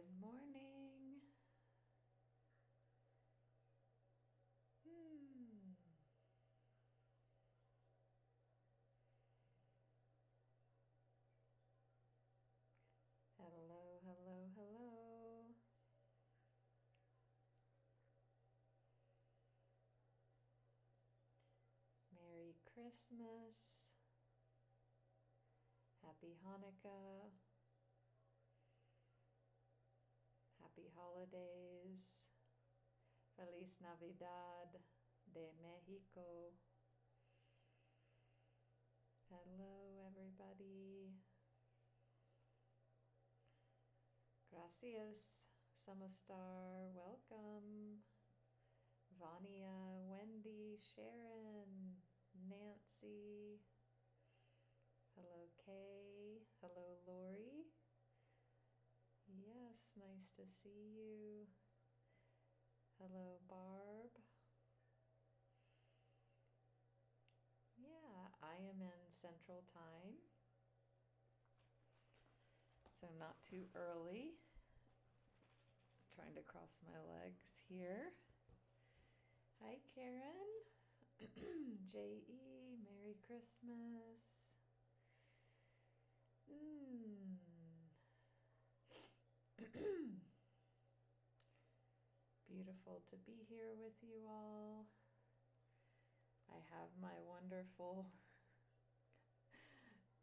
Good morning. Hello, hello, hello. Merry Christmas. Happy Hanukkah. Happy holidays. Feliz Navidad de Mexico. Hello, everybody. Gracias, Samastar. Welcome. Vania, Wendy, Sharon, Nancy. Hello, Kay. Hello, Lori. Yes, nice to see you. Hello, Barb. Yeah, I am in Central Time, so not too early. Trying to cross my legs here. Hi, Karen. J.E., Merry Christmas. Beautiful to be here with you all. I have my wonderful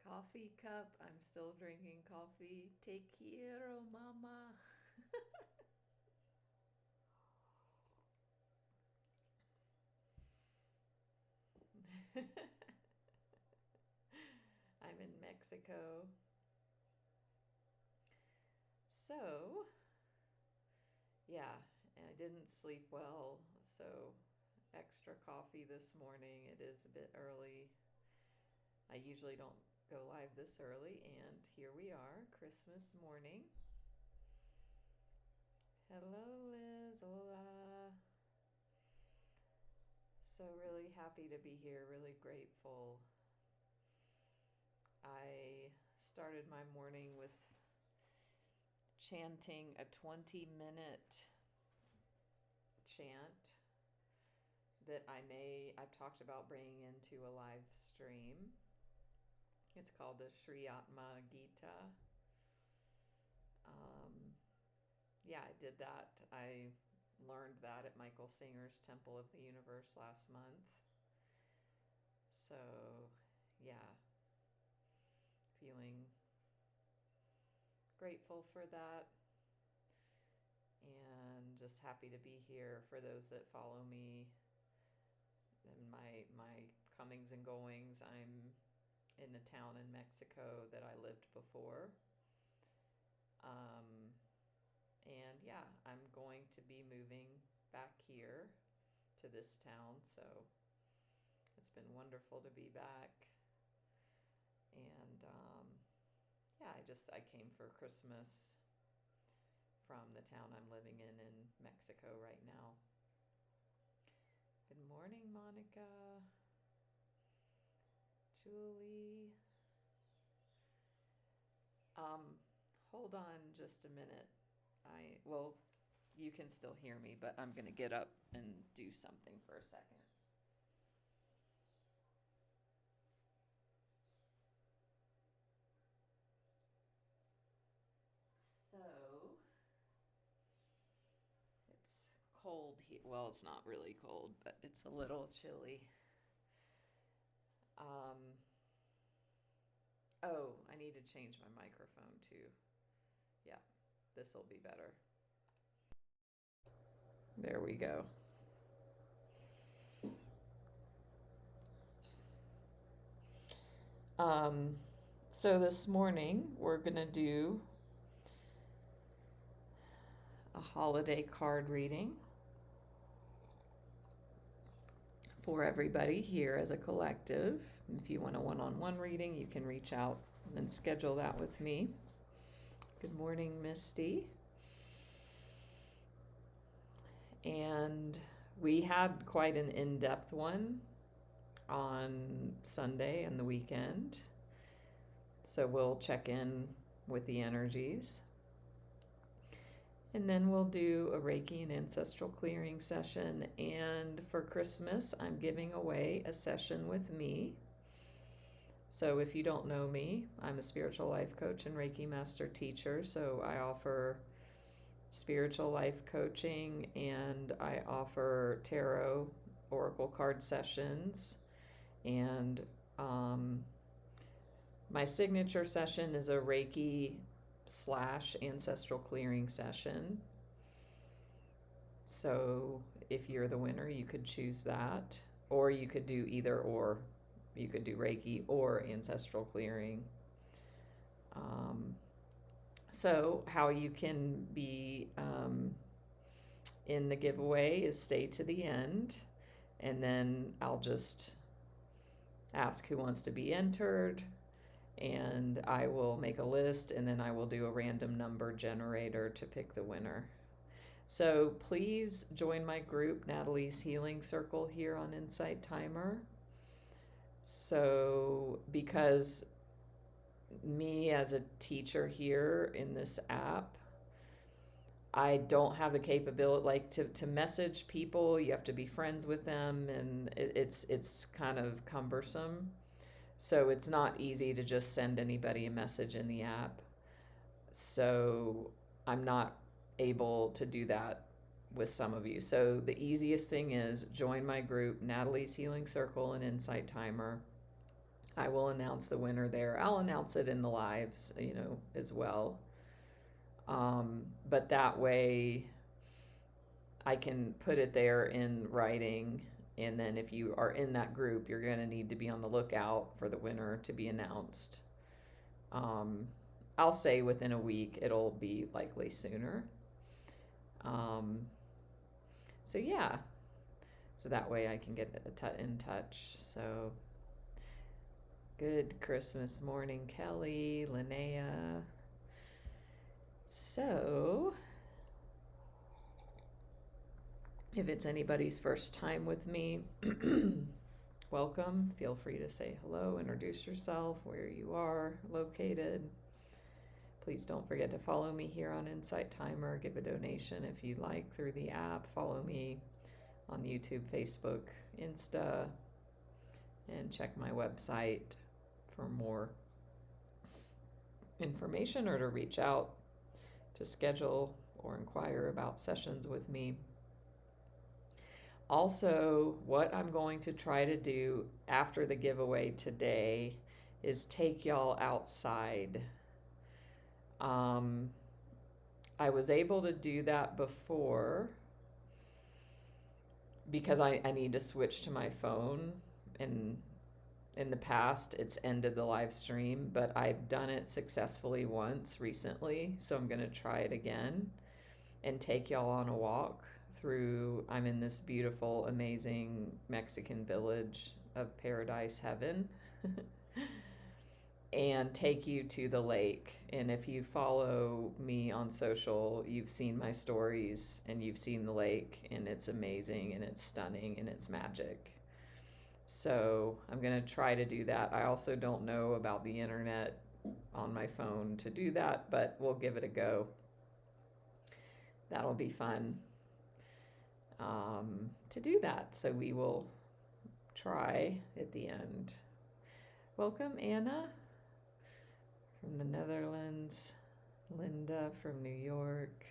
coffee cup. I'm still drinking coffee. Te quiero, mama. I'm in Mexico. So, yeah, and I didn't sleep well, so extra coffee this morning. It is a bit early. I usually don't go live this early, and here we are, Christmas morning. Hello, Liz. Hola. So really happy to be here, really grateful. I started my morning with chanting a 20-minute chant that I've talked about bringing into a live stream. It's called the Sri Atma Gita. Yeah, I did that. I learned that at Michael Singer's Temple of the Universe last month. So, yeah, feeling grateful for that and just happy to be here. For those that follow me and my comings and goings, I'm in a town in Mexico that I lived before. And yeah, I'm going to be moving back here to this town, so it's been wonderful to be back. And yeah, I came for Christmas from the town I'm living in Mexico right now. Good morning, Monica. Julie. Hold on just a minute. Well, you can still hear me, but I'm going to get up and do something for a second. So, it's cold here. Well, it's not really cold, but it's a little chilly. Oh, I need to change my microphone too. Yeah, this will be better. There we go. So this morning we're going to do a holiday card reading for everybody here as a collective. If you want a one-on-one reading, you can reach out and schedule that with me. Good morning, Misty. And we had quite an in-depth one on Sunday and the weekend. So we'll check in with the energies. And then we'll do a Reiki and Ancestral Clearing session. And for Christmas, I'm giving away a session with me. So if you don't know me, I'm a spiritual life coach and Reiki master teacher. So I offer spiritual life coaching, and I offer tarot oracle card sessions. And my signature session is a Reiki/Ancestral Clearing session. So if you're the winner, you could choose that, or you could do either or. You could do Reiki or Ancestral Clearing. So how you can be in the giveaway is stay to the end, and then I'll just ask who wants to be entered, and I will make a list, and then I will do a random number generator to pick the winner. So please join my group, Natalie's Healing Circle, here on Insight Timer. So because me as a teacher here in this app, I don't have the capability, like, to message people. You have to be friends with them, and it's kind of cumbersome. So it's not easy to just send anybody a message in the app. So I'm not able to do that with some of you. So the easiest thing is join my group, Natalie's Healing Circle and Insight Timer. I will announce the winner there. I'll announce it in the lives, as well. But that way I can put it there in writing. And then if you are in that group, you're going to need to be on the lookout for the winner to be announced. I'll say within a week. It'll be likely sooner. So yeah. So that way I can get in touch. So good Christmas morning, Kelly, Linnea. So if it's anybody's first time with me, welcome. Feel free to say hello, introduce yourself, where you are located. Please don't forget to follow me here on Insight Timer. Give a donation if you like through the app. Follow me on YouTube, Facebook, Insta, and check my website for more information or to reach out to schedule or inquire about sessions with me. Also, what I'm going to try to do after the giveaway today is take y'all outside. I was able to do that before because I need to switch to my phone, and in the past it's ended the live stream, but I've done it successfully once recently, so I'm going to try it again and take y'all on a walk through. I'm in this beautiful, amazing Mexican village of paradise heaven. And take you to the lake. And if you follow me on social, you've seen my stories and you've seen the lake, and it's amazing and it's stunning and it's magic. So I'm going to try to do that. I also don't know about the internet on my phone to do that, but we'll give it a go. That'll be fun to do that. So we will try at the end. Welcome, Anna from the Netherlands, Linda from New York.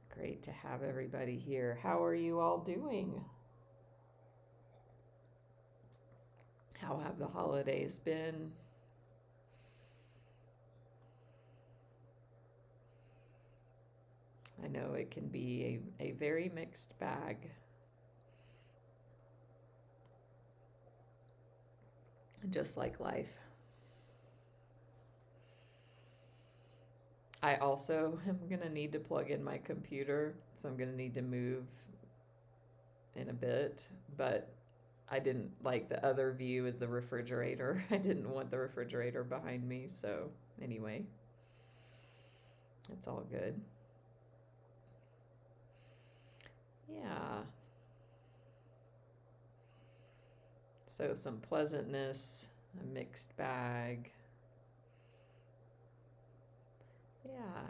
Great to have everybody here. How are you all doing? How have the holidays been? I know it can be a very mixed bag. Just like life. I also am going to need to plug in my computer, so I'm going to need to move in a bit, but I didn't like the other view as the refrigerator. I didn't want the refrigerator behind me, so anyway, it's all good. Yeah. So some pleasantness, a mixed bag. Yeah,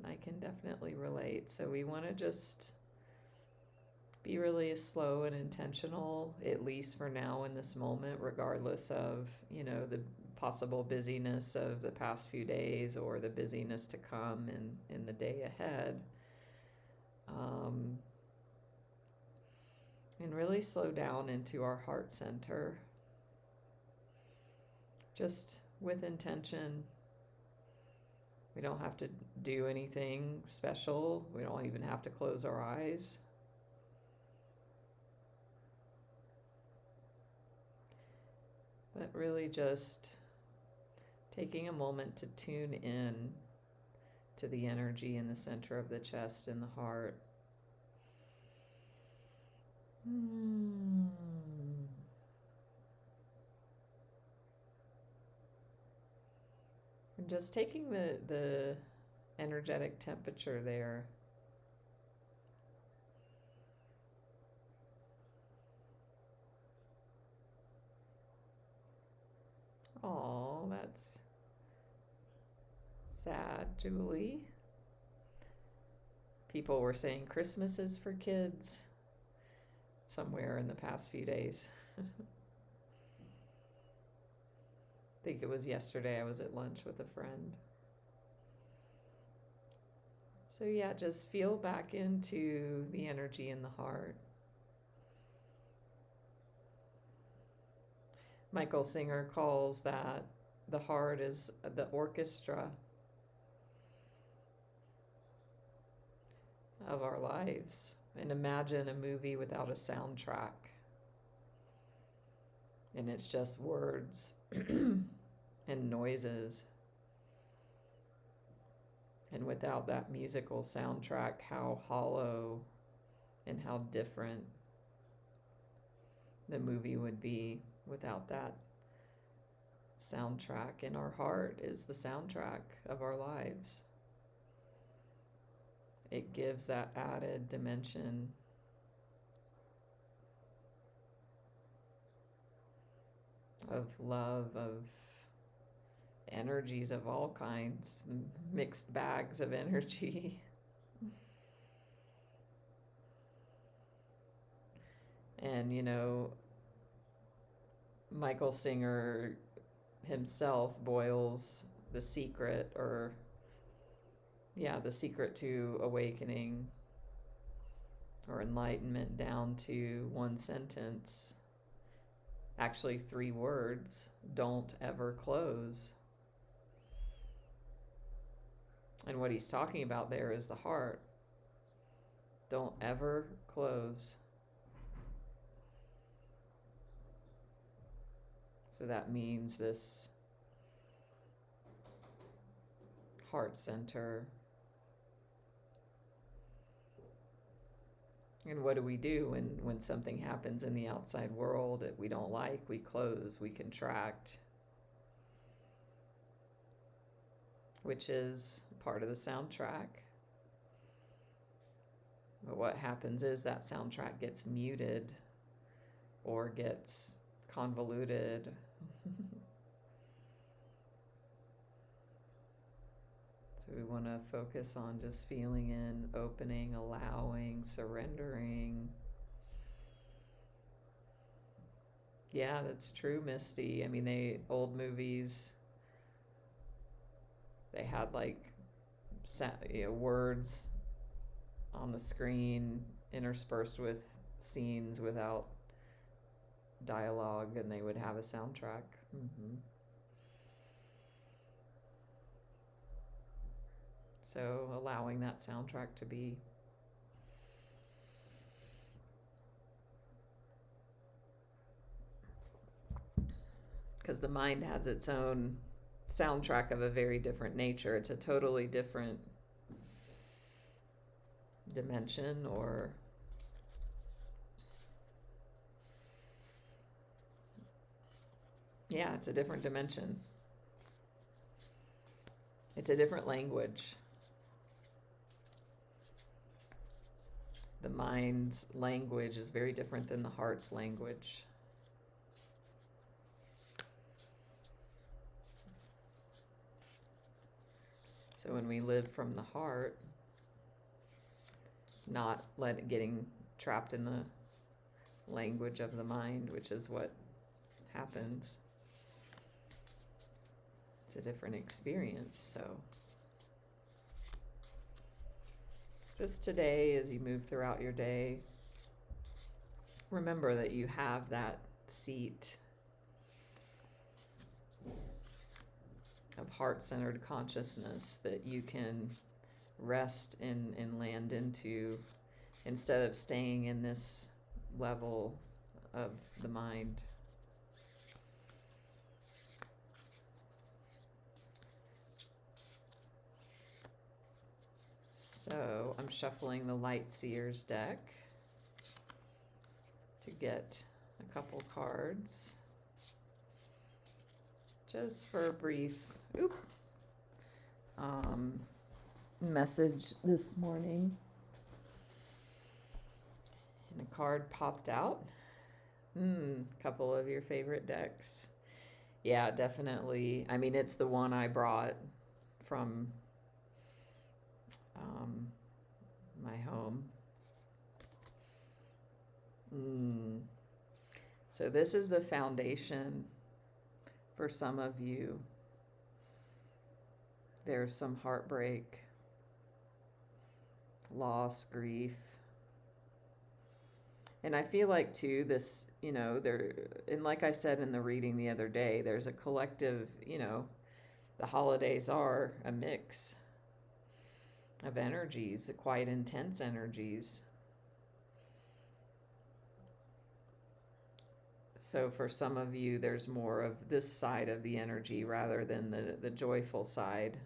I can definitely relate. So we want to just be really slow and intentional, at least for now in this moment, regardless of, the possible busyness of the past few days or the busyness to come in the day ahead. And really slow down into our heart center, just with intention. We don't have to do anything special. We don't even have to close our eyes. But really just taking a moment to tune in to the energy in the center of the chest and the heart. And just taking the energetic temperature there. Oh, that's sad, Julie. People were saying Christmas is for kids somewhere in the past few days. I think it was yesterday. I was at lunch with a friend. So yeah, just feel back into the energy in the heart. Michael Singer calls that the heart is the orchestra of our lives. And imagine a movie without a soundtrack. And it's just words and noises. And without that musical soundtrack, how hollow and how different the movie would be without that soundtrack. And our heart is the soundtrack of our lives. It gives that added dimension of love, of energies of all kinds, mixed bags of energy. And, Michael Singer himself boils the secret, the secret to awakening or enlightenment down to one sentence. Actually, 3 words: don't ever close. And what he's talking about there is the heart. Don't ever close. So that means this heart center. And what do we do when something happens in the outside world that we don't like? We close, we contract, which is part of the soundtrack. But what happens is that soundtrack gets muted or gets convoluted. So we want to focus on just feeling in, opening, allowing, surrendering. Yeah, that's true, Misty. I mean, old movies, they had words on the screen interspersed with scenes without dialogue, and they would have a soundtrack. Mm-hmm. So allowing that soundtrack to be. Because the mind has its own soundtrack of a very different nature. It's a totally different dimension, or it's a different dimension. It's a different language. The mind's language is very different than the heart's language. So when we live from the heart, not getting trapped in the language of the mind, which is what happens, it's a different experience. So just today, as you move throughout your day, remember that you have that seat of heart-centered consciousness that you can rest in and land into, instead of staying in this level of the mind. So I'm shuffling the Light Seers deck to get a couple cards, just for a brief message this morning. And a card popped out. A couple of your favorite decks. Yeah, definitely. I mean, it's the one I brought from my home. So this is the foundation for some of you. There's some heartbreak, loss, grief. And I feel like too, this, and like I said in the reading the other day, there's a collective, the holidays are a mix of energies, quite intense energies. So for some of you, there's more of this side of the energy rather than the joyful side.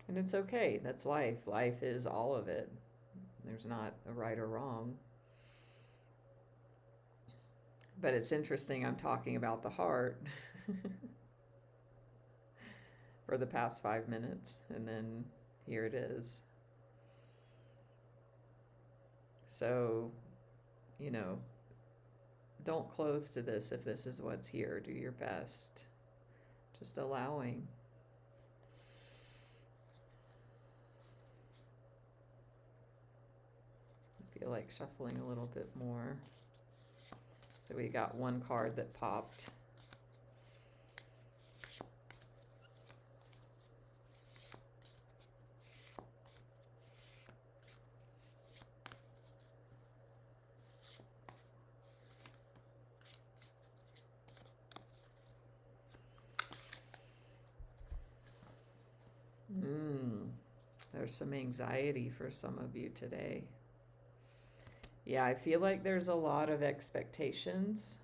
And it's okay. That's life. Life is all of it. There's not a right or wrong. But it's interesting, I'm talking about the heart for the past 5 minutes, and then here it is. So, don't close to this if this is what's here. Do your best. Just allowing. I feel like shuffling a little bit more. So we got one card that popped. There's some anxiety for some of you today. Yeah, I feel like there's a lot of expectations.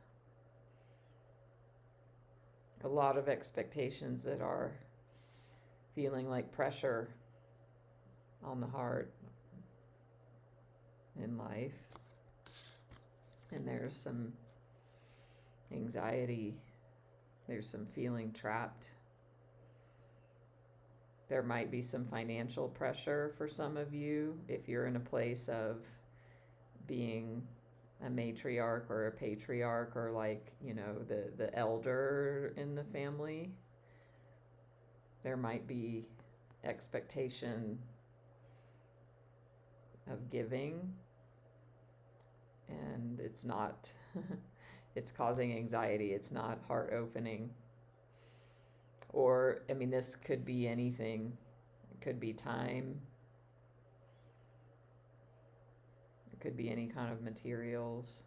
A lot of expectations that are feeling like pressure on the heart in life. And there's some anxiety. There's some feeling trapped. There might be some financial pressure for some of you if you're in a place of being a matriarch or a patriarch, or like, the elder in the family. There might be expectation of giving, and it's not, it's causing anxiety. It's not heart opening. Or, this could be anything. It could be time. It could be any kind of materials.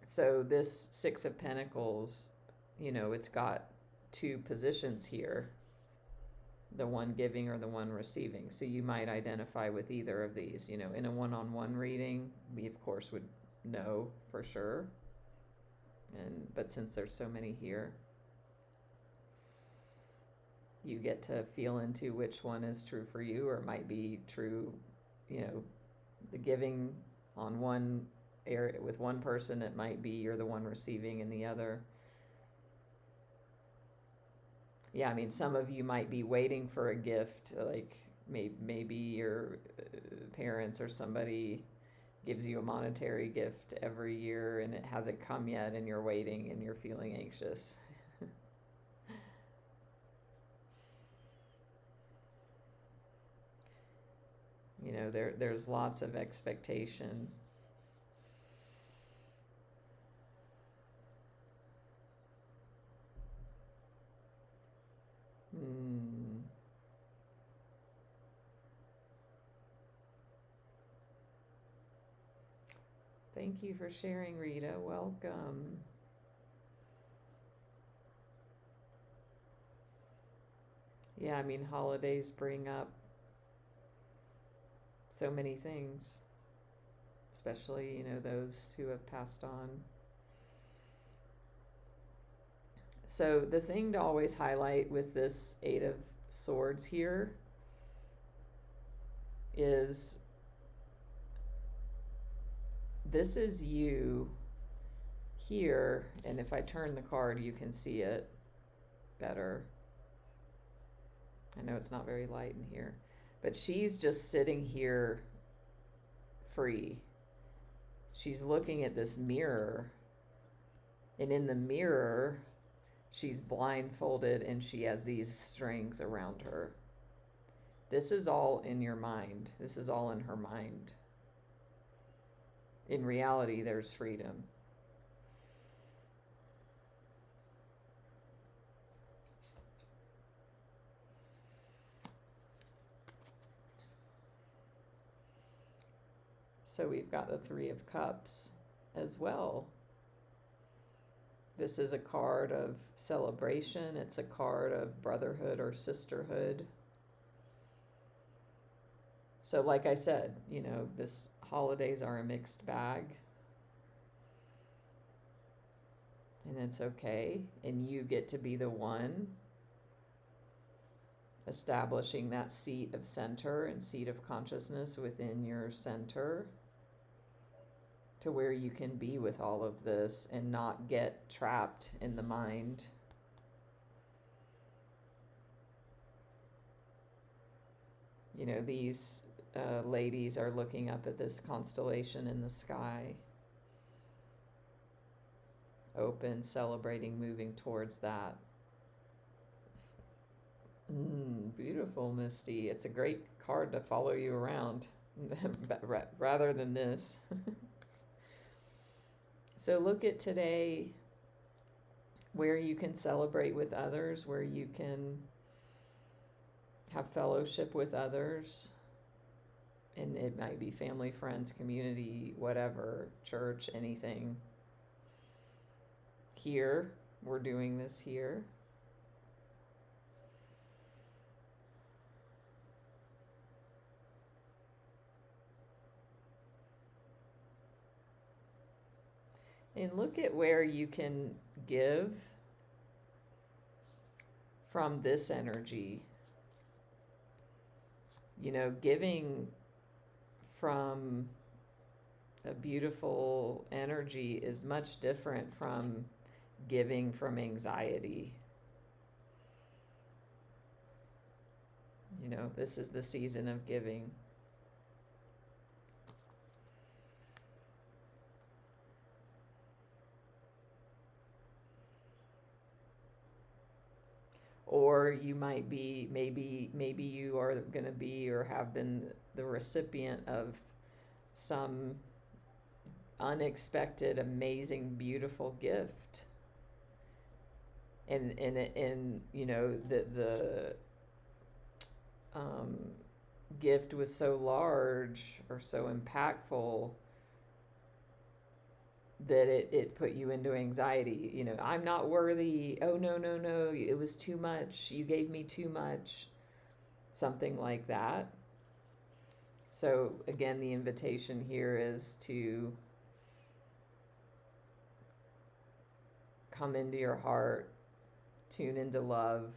So this Six of Pentacles, it's got two positions here. The one giving or the one receiving. So you might identify with either of these. In a one-on-one reading, we of course would know for sure. But since there's so many here, you get to feel into which one is true for you, or it might be true, the giving on one area with one person, it might be you're the one receiving in the other. Yeah, some of you might be waiting for a gift, like maybe your parents or somebody gives you a monetary gift every year and it hasn't come yet and you're waiting and you're feeling anxious. there's lots of expectation. Thank you for sharing, Rita. Welcome. Yeah, I mean, holidays bring up so many things, especially, those who have passed on. So the thing to always highlight with this Eight of Swords here is this is you here, and if I turn the card, you can see it better. I know it's not very light in here, but she's just sitting here free. She's looking at this mirror, and in the mirror, she's blindfolded and she has these strings around her. This is all in your mind. This is all in her mind. In reality, there's freedom. So we've got the Three of Cups as well. This is a card of celebration. It's a card of brotherhood or sisterhood. So like I said, this holidays are a mixed bag. And it's okay. And you get to be the one establishing that seat of center and seat of consciousness within your center, to where you can be with all of this and not get trapped in the mind. These ladies are looking up at this constellation in the sky, open, celebrating, moving towards that. Beautiful, Misty. It's a great card to follow you around rather than this. So look at today where you can celebrate with others, where you can have fellowship with others. And it might be family, friends, community, whatever, church, anything. Here, we're doing this here. And look at where you can give from this energy. Giving from a beautiful energy is much different from giving from anxiety. This is the season of giving. Or you might be, maybe you are going to be or have been the recipient of some unexpected, amazing, beautiful gift. And the gift was so large or so impactful that it put you into anxiety. I'm not worthy. Oh, no, it was too much. You gave me too much. Something like that. So again, the invitation here is to come into your heart, tune into love,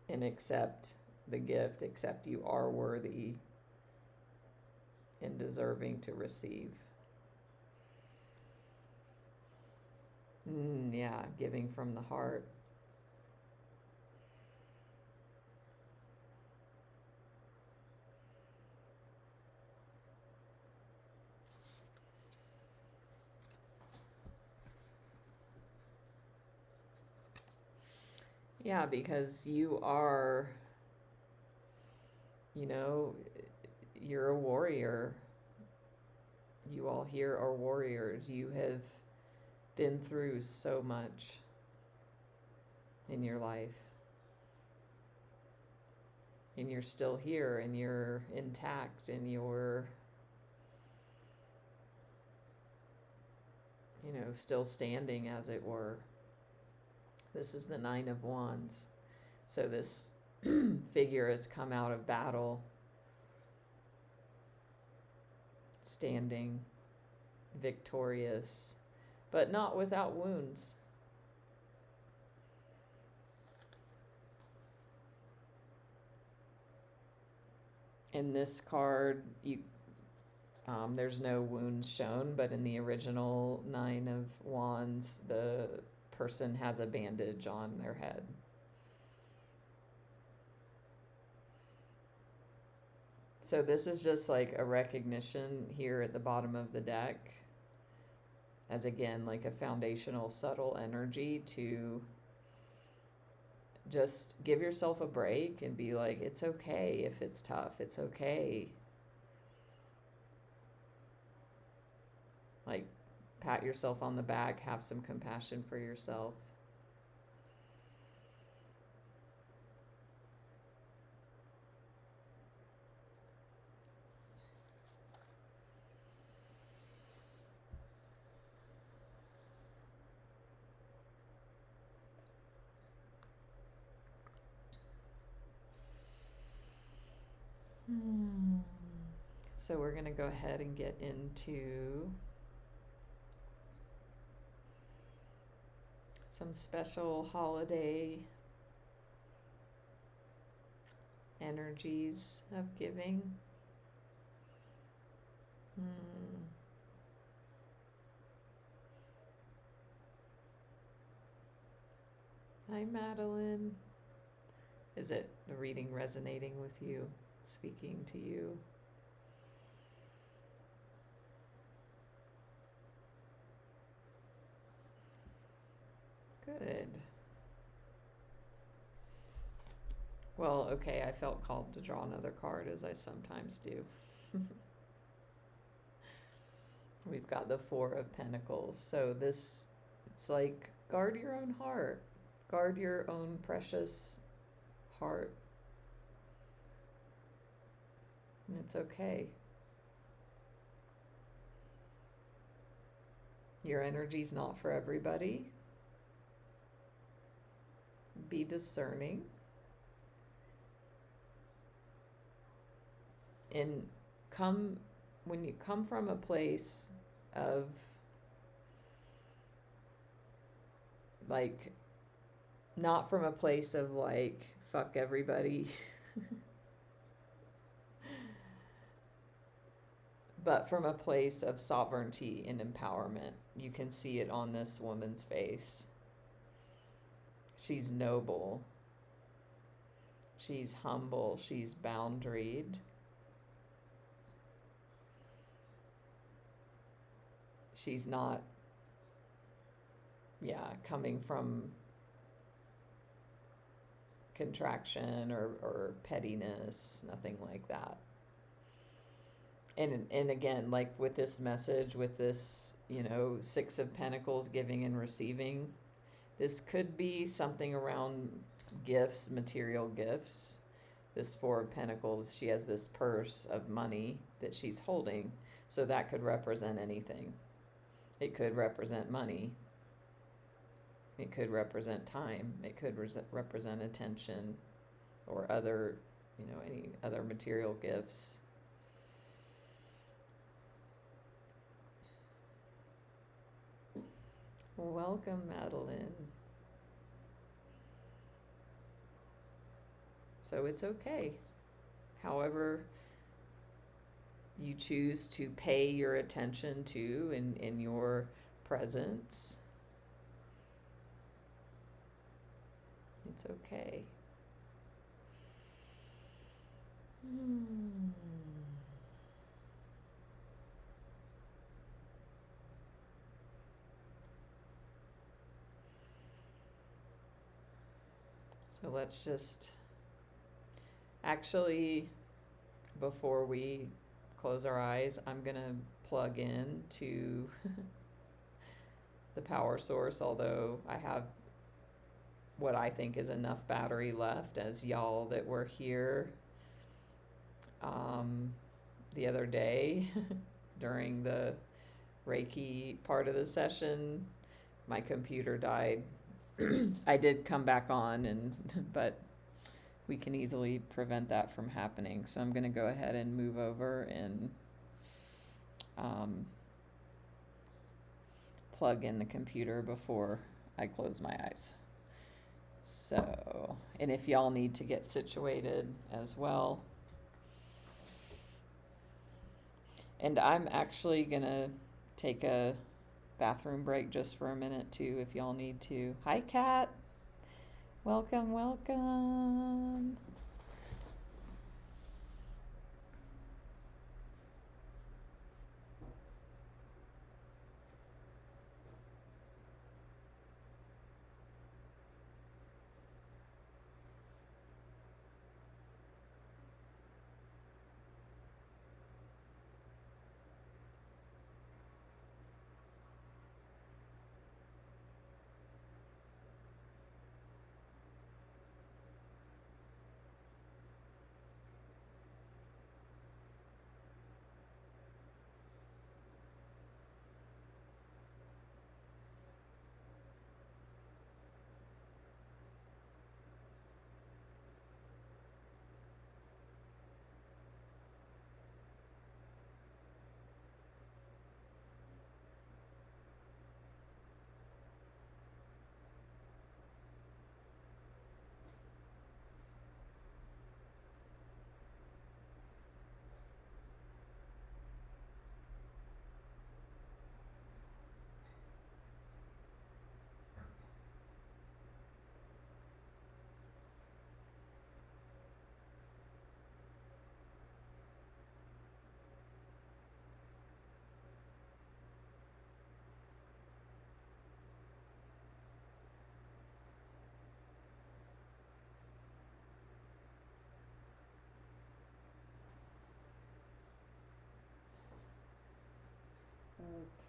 and accept the gift. Accept you are worthy and deserving to receive. Yeah, giving from the heart. Yeah, because you are, you're a warrior. You all here are warriors. You have been through so much in your life. And you're still here, and you're intact, and you're, still standing, as it were. This is the Nine of Wands. So this figure has come out of battle, standing, victorious, but not without wounds. In this card, there's no wounds shown, but in the original Nine of Wands, the person has a bandage on their head. So this is just like a recognition here at the bottom of the deck, as again, like a foundational subtle energy to just give yourself a break and be like, it's okay if it's tough. It's okay. Like, pat yourself on the back, have some compassion for yourself. So we're going to go ahead and get into some special holiday energies of giving. Hi, Madeline. Is it the reading resonating with you, speaking to you? Good. Well, okay, I felt called to draw another card, as I sometimes do. We've got the Four of Pentacles. So it's like, guard your own heart. Guard your own precious heart. And it's okay. Your energy's not for everybody. Be discerning. And when you come from a place of like, not from a place of like, fuck everybody, but from a place of sovereignty and empowerment. You can see it on this woman's face. She's noble. She's humble. She's boundaried. She's not, coming from contraction or pettiness, nothing like that. And again, like with this message, with this, Six of Pentacles, giving and receiving, this could be something around gifts, material gifts. This Four of Pentacles, she has this purse of money that she's holding. So that could represent anything. It could represent money. It could represent time. It could represent attention or other, any other material gifts. Welcome, Madeline. So it's okay. However you choose to pay your attention to in your presence, it's okay. So let's just, actually, before we close our eyes, I'm going to plug in to the power source, although I have what I think is enough battery left, as y'all that were here the other day during the Reiki part of the session, my computer died. I did come back on, but we can easily prevent that from happening. So I'm going to go ahead and move over and plug in the computer before I close my eyes. So, and if y'all need to get situated as well. And I'm actually going to take a bathroom break just for a minute too, if y'all need to. Hi, Kat. Welcome, welcome.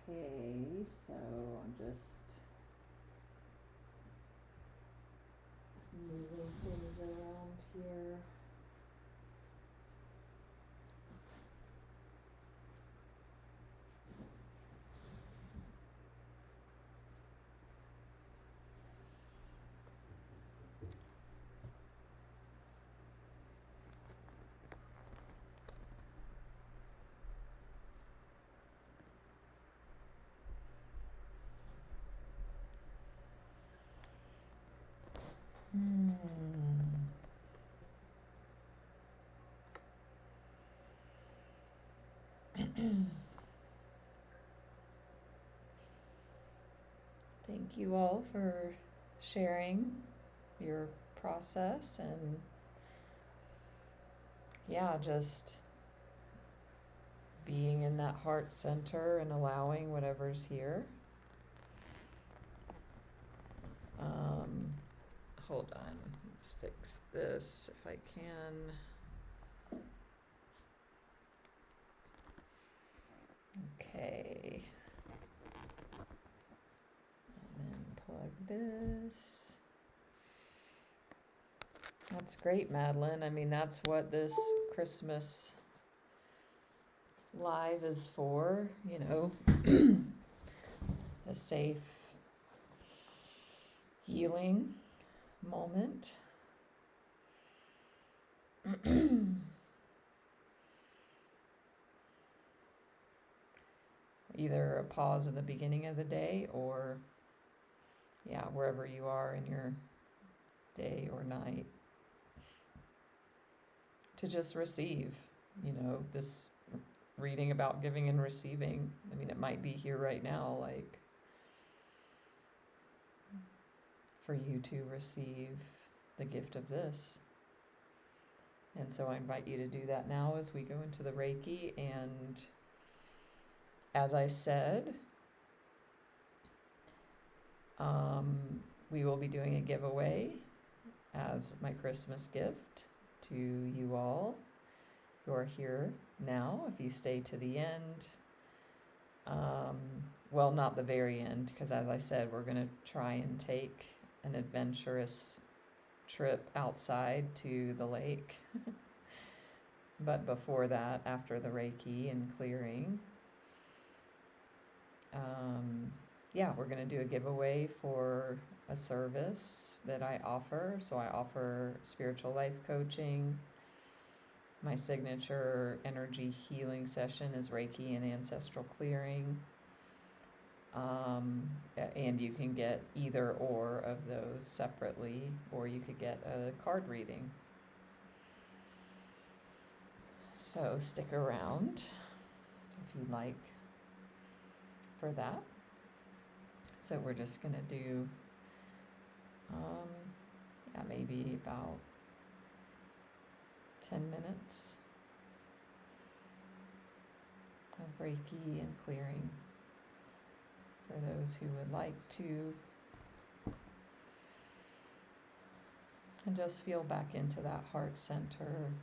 Okay, so I'm just moving things around here. Thank you all for sharing your process, and yeah, just being in that heart center and allowing whatever's here. Hold on, let's fix this if I can. Okay. And then plug this. That's great, Madeline. I mean, that's what this Christmas live is for, you know, a safe healing moment. Either a pause in the beginning of the day, or yeah, wherever you are in your day or night, to just receive, you know, this reading about giving and receiving. I mean, it might be here right now, like for you to receive the gift of this. And so I invite you to do that now as we go into the Reiki. And as I said, we will be doing a giveaway as my Christmas gift to you all. you're here now. If you stay to the end, well, not the very end, because as I said, we're going to try and take an adventurous trip outside to the lake. But before that, after the Reiki and clearing, we're going to do a giveaway for a service that I offer. So I offer spiritual life coaching. My signature energy healing session is Reiki and Ancestral Clearing. And you can get either or of those separately, or you could get a card reading. So stick around if you'd like for that. So we're just going to do maybe about 10 minutes of Reiki and clearing for those who would like to. And just feel back into that heart center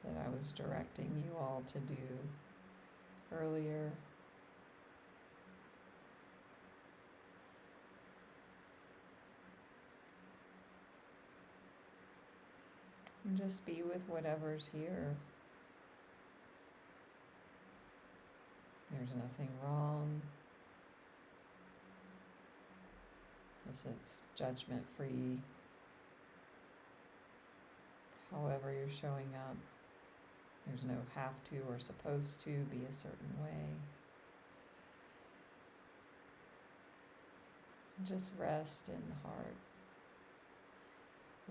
that I was directing you all to do earlier. And just be with whatever's here. There's nothing wrong. As it's judgment-free. However you're showing up, there's no have to or supposed to be a certain way. And just rest in the heart.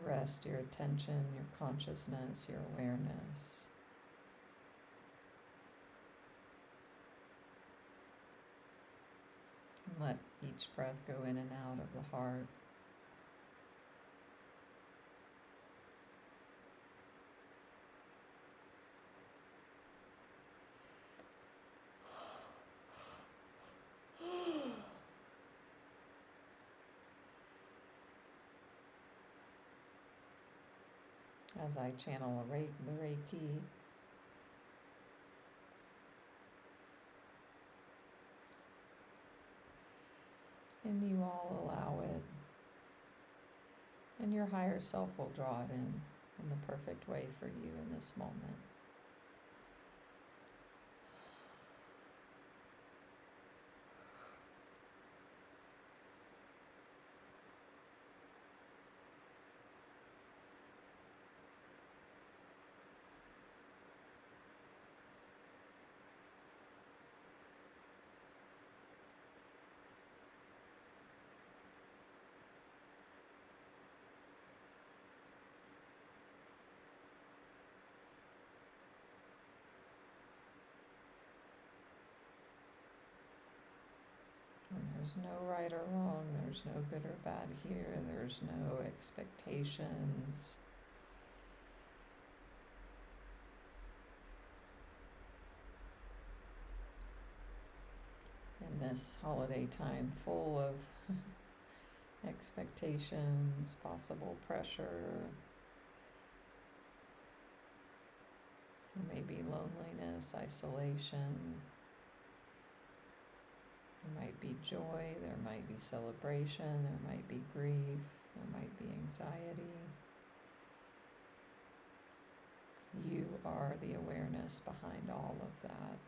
Rest your attention, your consciousness, your awareness. And let each breath go in and out of the heart. As I channel the Reiki, and you all allow it, and your higher self will draw it in the perfect way for you in this moment. And there's no right or wrong, there's no good or bad here, there's no expectations. In this holiday time full of expectations, possible pressure, maybe loneliness, isolation. There might be joy, there might be celebration, there might be grief, there might be anxiety. You are the awareness behind all of that.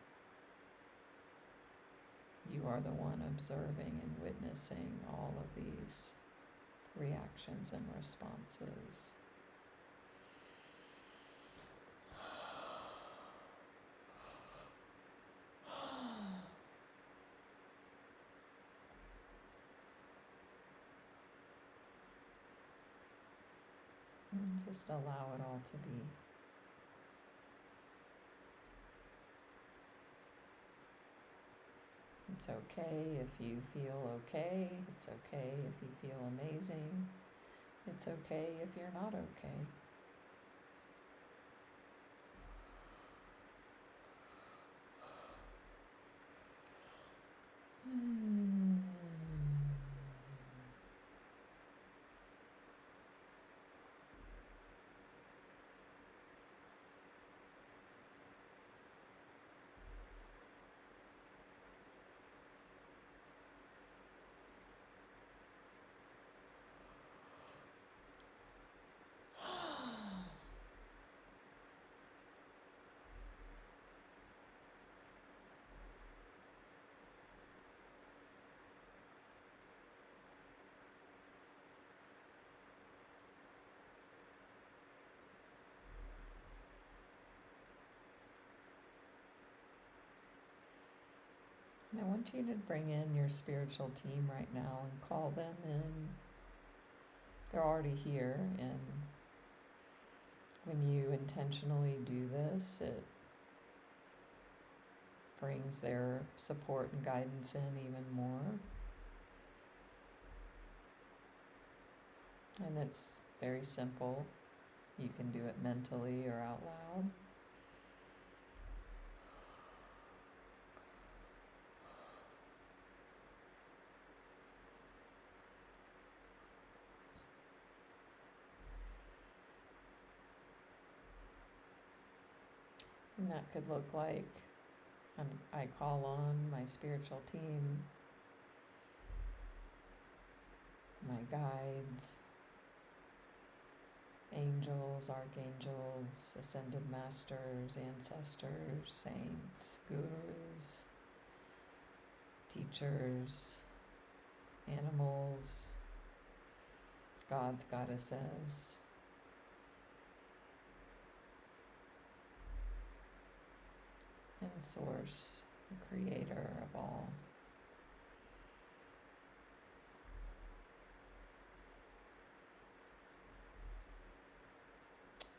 You are the one observing and witnessing all of these reactions and responses. And just allow it all to be. It's okay if you feel okay. It's okay if you feel amazing. It's okay if you're not okay. And I want you to bring in your spiritual team right now and call them in. They're already here, and when you intentionally do this, it brings their support and guidance in even more. And it's very simple. You can do it mentally or out loud. And that could look like I call on my spiritual team, my guides, angels, archangels, ascended masters, ancestors, saints, gurus, teachers, animals, gods, goddesses, and Source, the creator of all.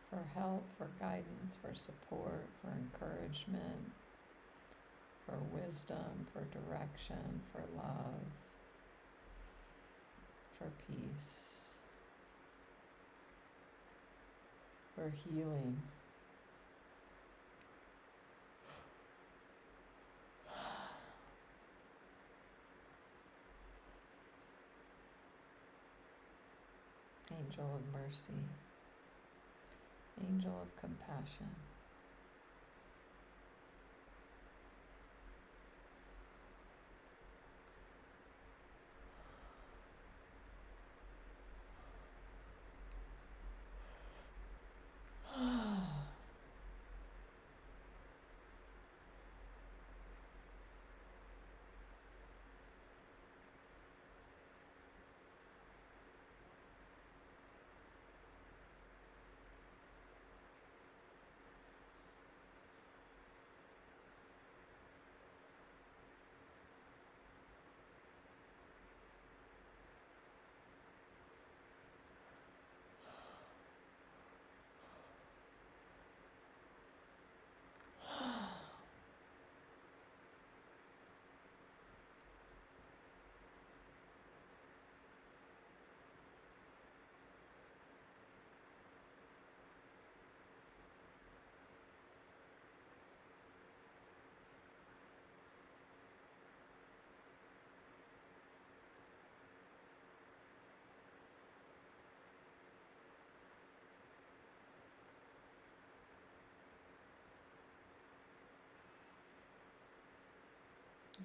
For help, for guidance, for support, for encouragement, for wisdom, for direction, for love, for peace, for healing. Angel of mercy, angel of compassion.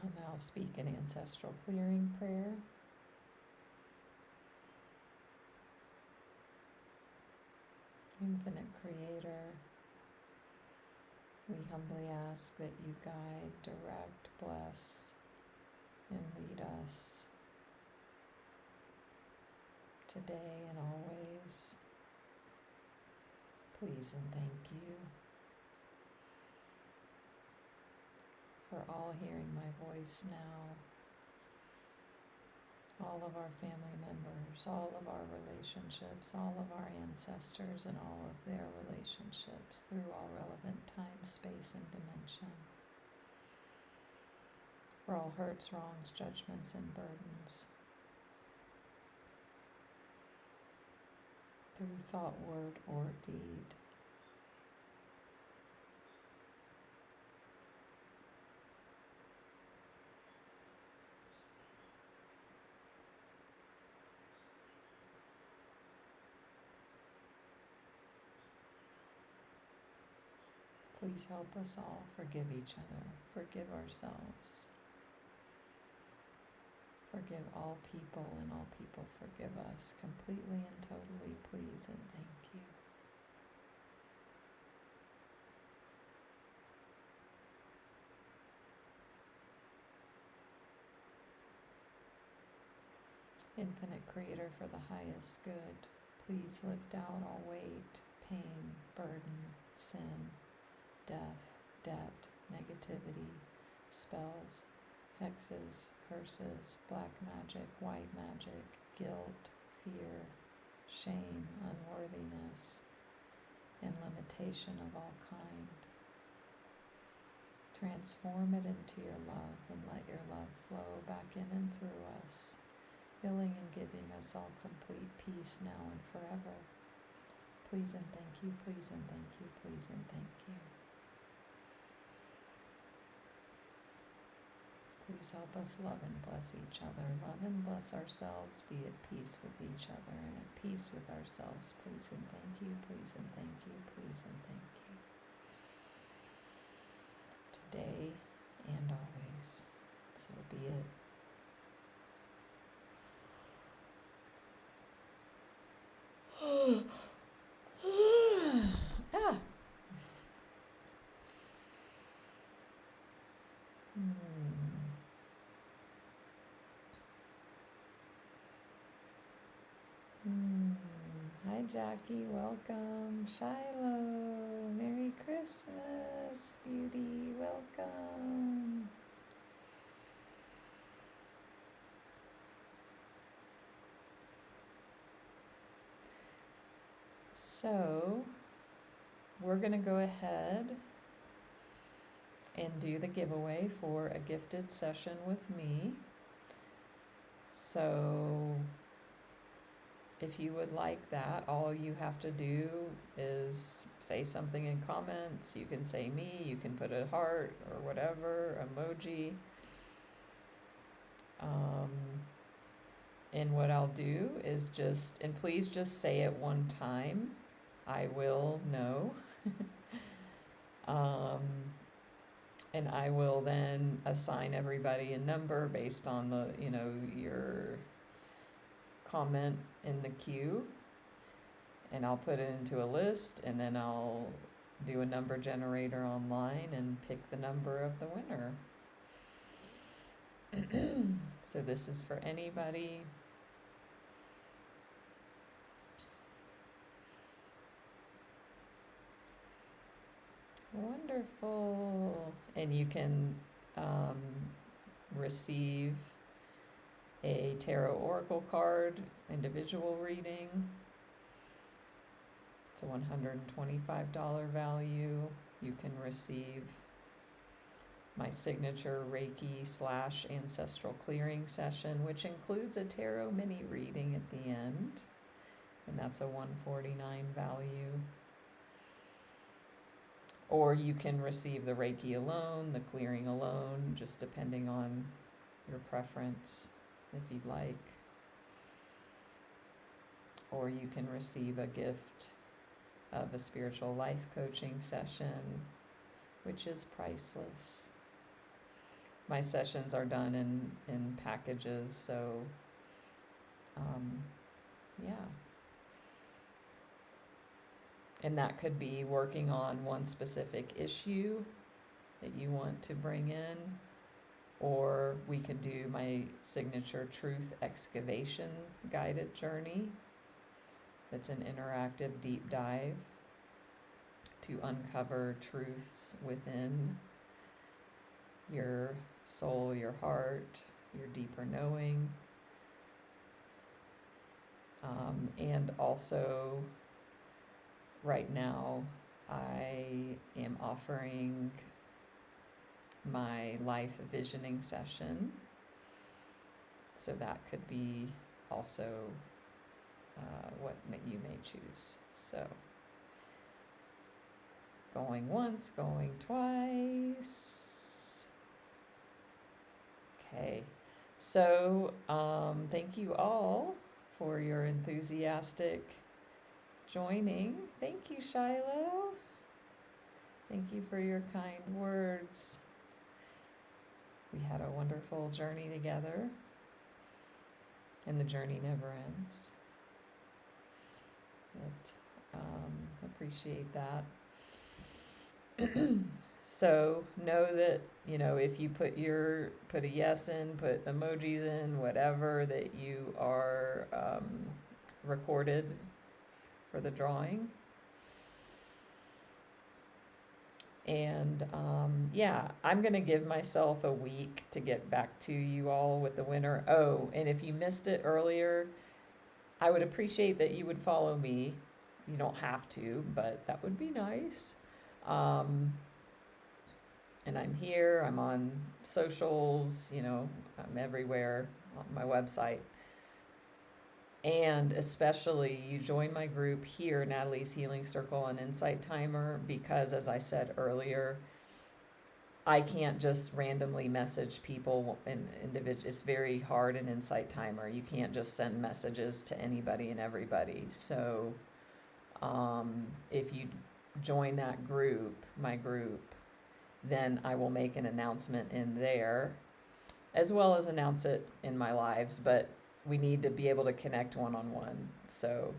I'll now speak an ancestral clearing prayer. Infinite Creator, we humbly ask that you guide, direct, bless, and lead us today and always. Please and thank you for all hearing my voice now, all of our family members, all of our relationships, all of our ancestors and all of their relationships through all relevant time, space, and dimension. For all hurts, wrongs, judgments, and burdens. Through thought, word, or deed. Please help us all forgive each other, forgive ourselves, forgive all people, and all people forgive us completely and totally, please and thank you. Infinite Creator, for the highest good, please lift out all weight, pain, burden, sin, death, debt, negativity, spells, hexes, curses, black magic, white magic, guilt, fear, shame, unworthiness, and limitation of all kind. Transform it into your love and let your love flow back in and through us, filling and giving us all complete peace now and forever. Please and thank you, please and thank you, please and thank you. Please help us love and bless each other, love and bless ourselves, be at peace with each other and at peace with ourselves. Please and thank you, please and thank you, please and thank you. Today and always. So be it. Ah. Hi Jackie, welcome. Shiloh, Merry Christmas, beauty, welcome. So, we're going to go ahead and do the giveaway for a gifted session with me. So, if you would like that, all you have to do is say something in comments. You can say me, you can put a heart or whatever, emoji. And what I'll do is and please just say it one time. I will know. And I will then assign everybody a number based on your comment in the queue. And I'll put it into a list, and then I'll do a number generator online and pick the number of the winner. So this is for anybody. Wonderful. And you can receive a tarot oracle card, individual reading. It's a $125 value. You can receive my signature Reiki+Ancestral Clearing session, which includes a tarot mini reading at the end. And that's a $149 value. Or you can receive the Reiki alone, the clearing alone, just depending on your preference, if you'd like. Or you can receive a gift of a spiritual life coaching session, which is priceless. My sessions are done in packages, so yeah. And that could be working on one specific issue that you want to bring in, or we could do my signature truth excavation guided journey. That's an interactive deep dive to uncover truths within your soul, your heart, your deeper knowing. And also, right now, I am offering my life visioning session. So that could be also what you may choose. So, going once, going twice. Okay. So, thank you all for your enthusiastic joining. Thank you, Shiloh. Thank you for your kind words. We had a wonderful journey together, and the journey never ends. But appreciate that. So know that, if you put a yes in, put emojis in, whatever, that you are recorded for the drawing. And yeah, I'm going to give myself a week to get back to you all with the winner. Oh, and if you missed it earlier, I would appreciate that you would follow me. You don't have to, but that would be nice. Um, and I'm here, I'm on socials, I'm everywhere on my website. And especially, you join my group here, Natalie's Healing Circle and Insight Timer, because as I said earlier, I can't just randomly message people and individual. It's very hard in Insight Timer. You can't just send messages to anybody and everybody. So, if you join that group, my group, then I will make an announcement in there, as well as announce it in my lives. But we need to be able to connect one-on-one. So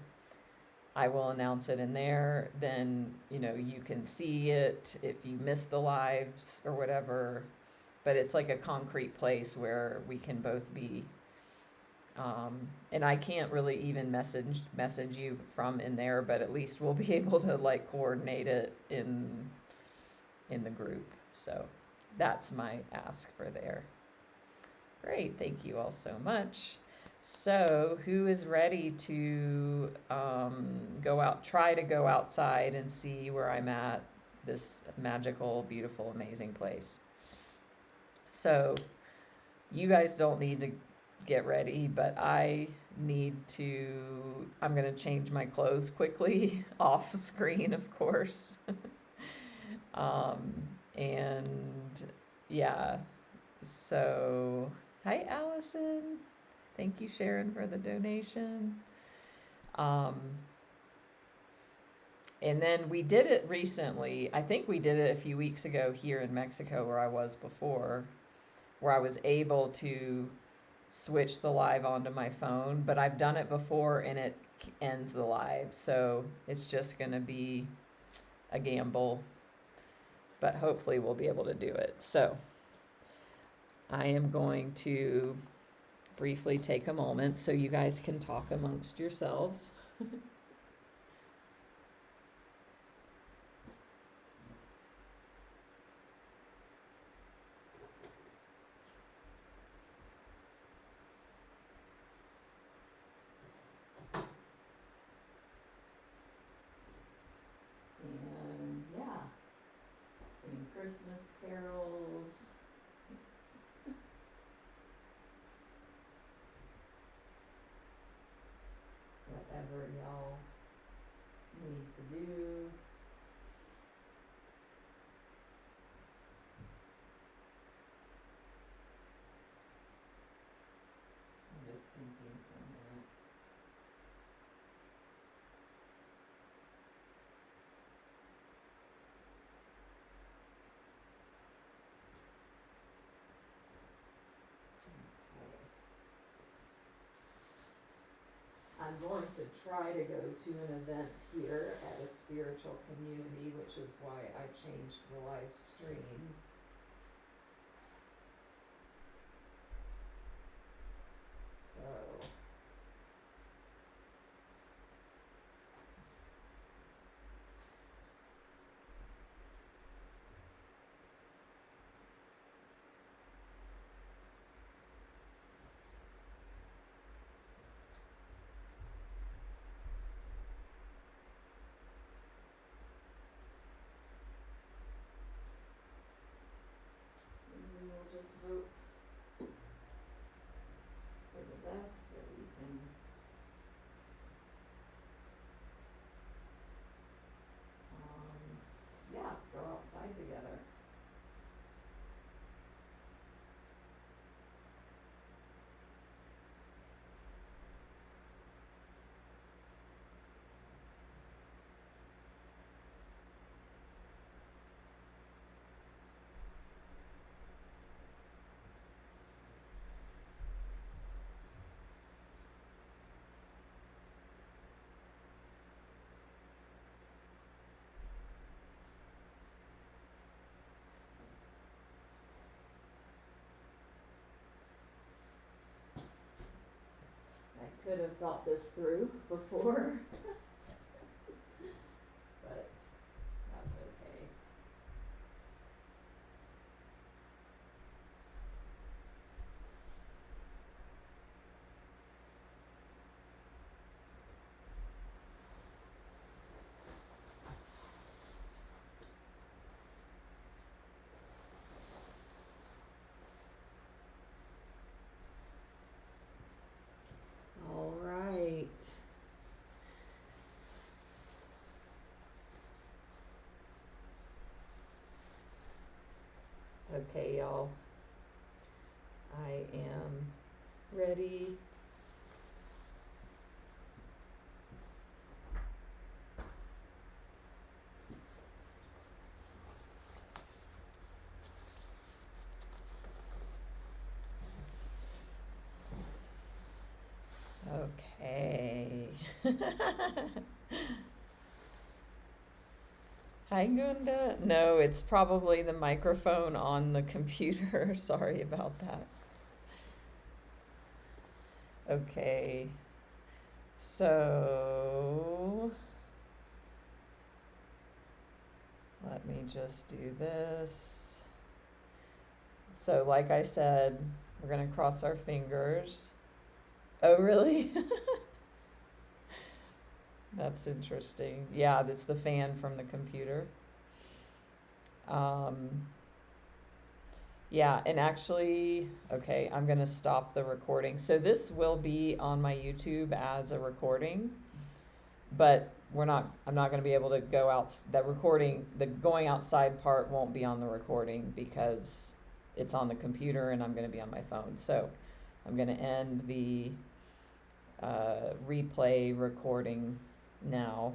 I will announce it in there. Then, you can see it if you miss the lives or whatever. But it's like a concrete place where we can both be. And I can't really even message you from in there, but at least we'll be able to like coordinate it in the group. So that's my ask for there. Great, thank you all so much. So, who is ready to try to go outside and see where I'm at, this magical, beautiful, amazing place? So, you guys don't need to get ready, but I'm going to change my clothes quickly, off screen, of course. And yeah, so, hi, Allison. Thank you, Sharon, for the donation. And then we did it recently. I think we did it a few weeks ago here in Mexico, where I was before, where I was able to switch the live onto my phone. But I've done it before and it ends the live. So it's just going to be a gamble. But hopefully we'll be able to do it. So I am going to briefly take a moment so you guys can talk amongst yourselves. And yeah, sing Christmas carols. Whatever y'all need to do. I'm just thinking for a minute. Okay. I'm going to try to go to an event here at a spiritual community, which is why I changed the live stream. So we will just hope for the best that we can go outside together. I could have thought this through before, but that's okay. Okay, y'all. I am ready. Okay. Hi, Gunda. No, it's probably the microphone on the computer. Sorry about that. Okay. So, let me just do this. So, like I said, we're going to cross our fingers. Oh, really? That's interesting. Yeah, that's the fan from the computer. Um, yeah, and actually, okay, I'm going to stop the recording. So this will be on my YouTube as a recording, but I'm not going to be able to go out. The recording, the going outside part won't be on the recording because it's on the computer and I'm going to be on my phone. So I'm going to end the replay recording now.